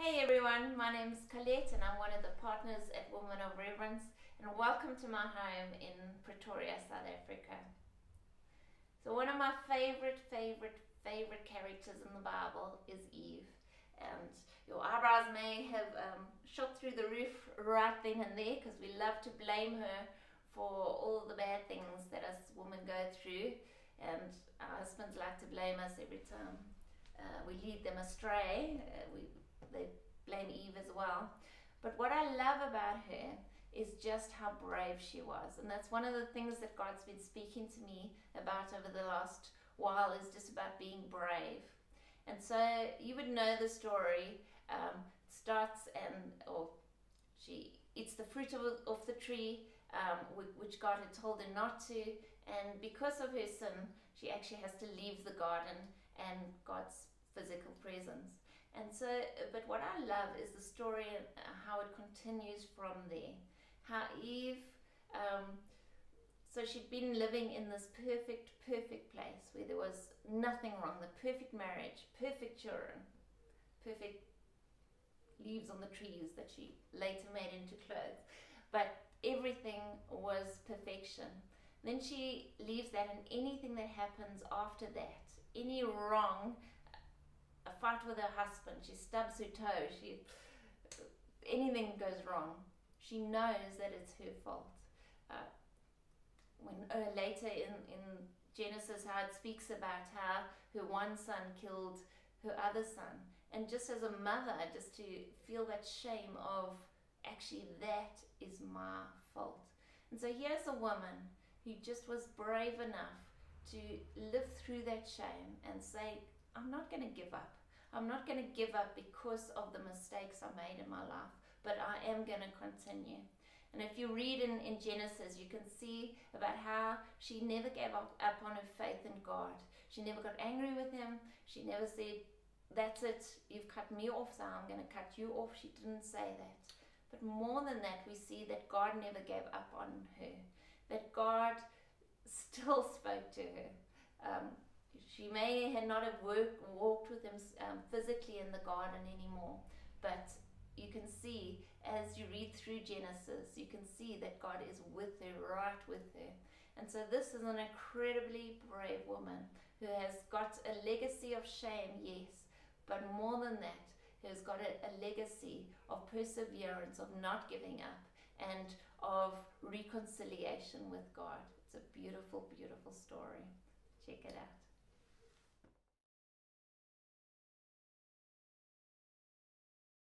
Hey everyone, my name is Colette and I'm one of the partners at Women of Reverence, and welcome to my home in Pretoria, South Africa. So one of my favorite characters in the Bible is Eve, and your eyebrows may have shot through the roof right then and there because we love to blame her for all the bad things that us women go through, and our husbands like to blame us every time we lead them astray. They blame Eve as well. But what I love about her is just how brave she was. And that's one of the things that God's been speaking to me about over the last while, is just about being brave. And so you would know the story. Starts or she eats the fruit of the tree, which God had told her not to. And because of her sin, she actually has to leave the garden and God's physical presence. And so, but what I love is the story and how it continues from there. How Eve, so she'd been living in this perfect place where there was nothing wrong, the perfect marriage, perfect children, perfect leaves on the trees that she later made into clothes. But everything was perfection. Then she leaves that, and anything that happens after that, any wrong, a fight with her husband, she stubs her toe, anything goes wrong, she knows that it's her fault. When later in Genesis, how it speaks about how her one son killed her other son, and just as a mother, just to feel that shame of, actually that is my fault. And so here's a woman who just was brave enough to live through that shame and say, I'm not going to give up. I'm not going to give up because of the mistakes I made in my life, but I am going to continue. And if you read in Genesis, you can see about how she never gave up on her faith in God. She never got angry with him. She never said, that's it, you've cut me off, so I'm going to cut you off. She didn't say that. But more than that, we see that God never gave up on her, that God still spoke to her. She may not have walked with him physically in the garden anymore, but you can see, as you read through Genesis, you can see that God is with her, right with her. And so this is an incredibly brave woman who has got a legacy of shame, yes, but more than that, who has got a legacy of perseverance, of not giving up, and of reconciliation with God. It's a beautiful story. Check it out.